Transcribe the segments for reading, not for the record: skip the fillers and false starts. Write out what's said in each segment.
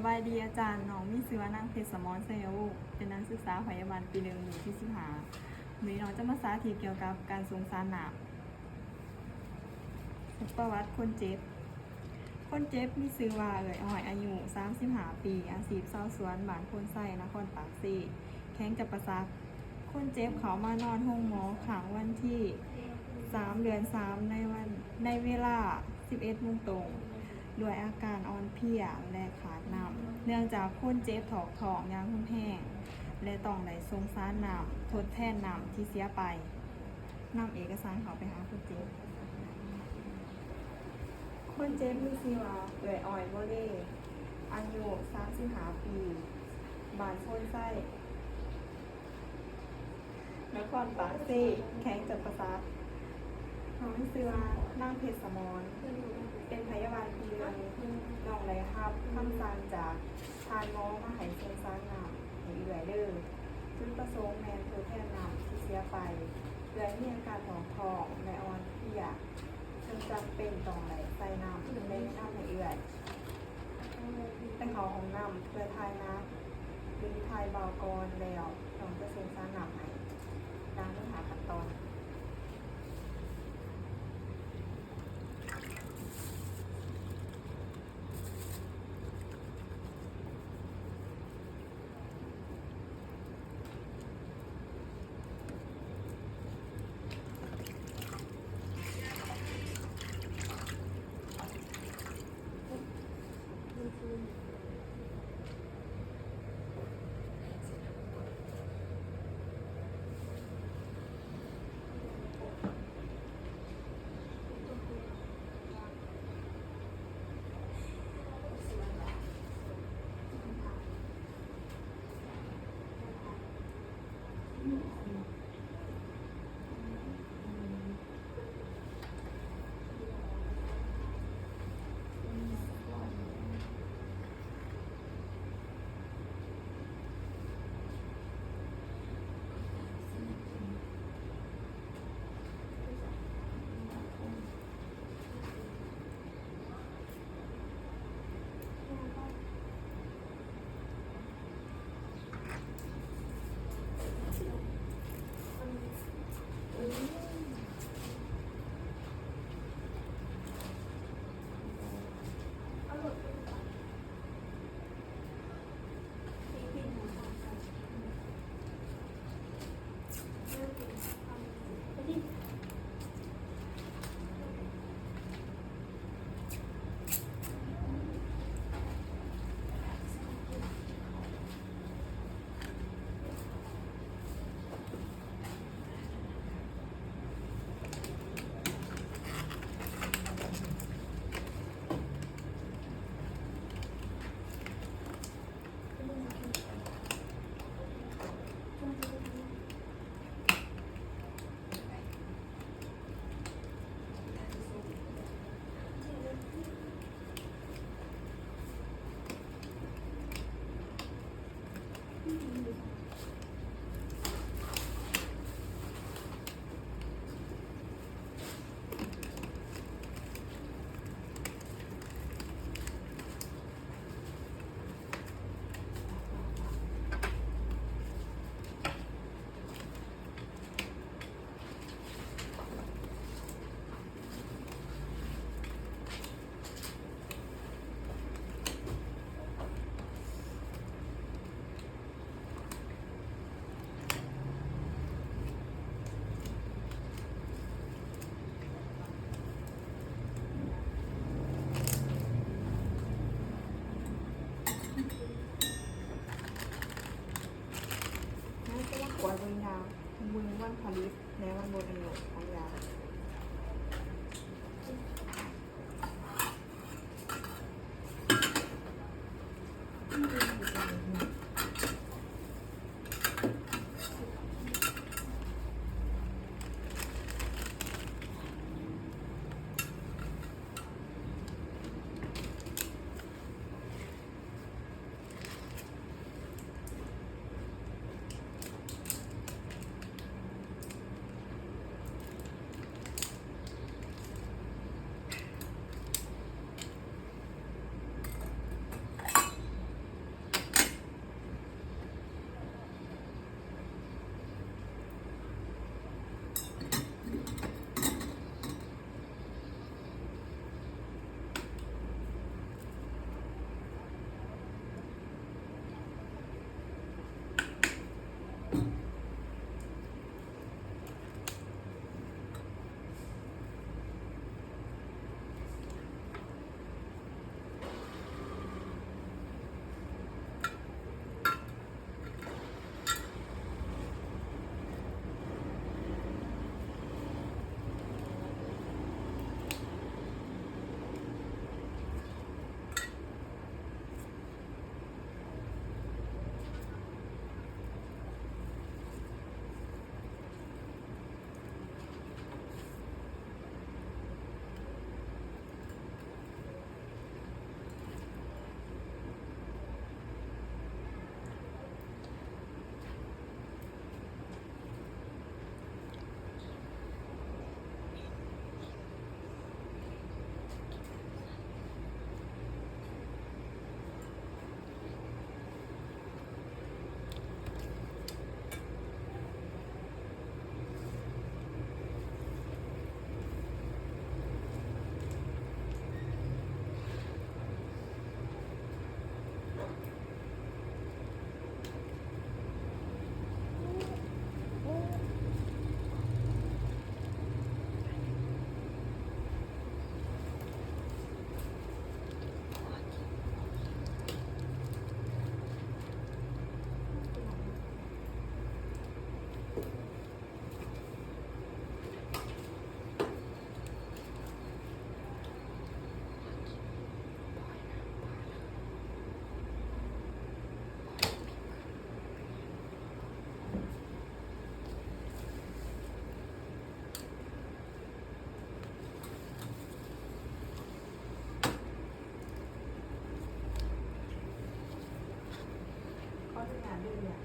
บายดีอาจารย์น้องมีชื่อว่านางเพชรสมรไสยวงศ์เป็นนักศึกษาพยาบาลปีหนึ่งอยู่ที่15วันนี้น้องจะมาสาธิตเกี่ยวกับการสงสารหนามประวัติคนเจ็บมีชื่อว่าอ้อยอายุ35ปีอาชีพชาวสวนบ้านโพนไส้นครปากซีแข้งจับประซักคนเจ็บเขามานอนห้องหมอขังวันที่3 เดือน 3ในเวลา 11 โมงตรงด้วยอาการอ่อนเพลียและขาดน้ำเนื่องจากคนเจ็บท้องอย่างรุนแรงและต้องได้สงสารน้ำทดแทนน้ำที่เสียไปนำเอกสารเขาไปหาคนเจ็บมีชื่อว่าอ้อยโมเล่อายุ35ปีบ้านโพนไส้นครปากซีแข้งจับประซักน้องมีชื่อว่านางเพชรสมรเป็นพยาบาลปีหนึ่งน้องได้รับคำสั่งจากทานหมอมาให้สงสารน้ำให้เอื่อยเด้อจุดประสงค์แม่นทดแทนน้ำที่เสียไปเพื่อมีอาการท้องและอ่อนเพลียจึงจำเป็นต้องได้ใส่น้ำในน้ำให้เอื่อยไปเข้าห้องน้ำเพื่อทายน้ำหรือทายเบากรแล้วน้องจะสงสารน้ำให้ดังเนื้อหาขั้นตอนกวาดบนยาบึงวันผลิตในวันบนอายุของยา ขนาดเลยอ่ะ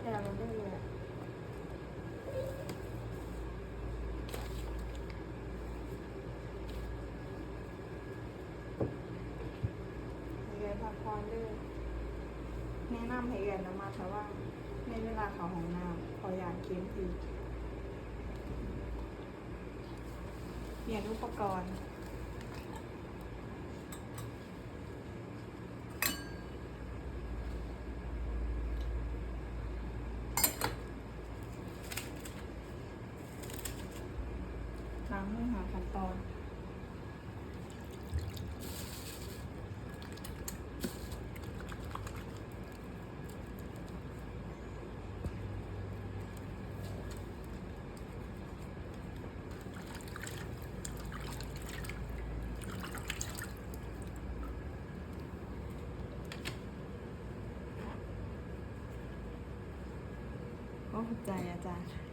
แต่มันได้เลยอะให้เรียนพักผ่อนด้วยแนะนำให้เรียนนะมาแต่ว่าในเวลาเขาของน้ำขออยากเค็มทีเปลี่ยนอุปกรณ์ล้างมือหาขั้นตอนก็เข้าใจอาจารย์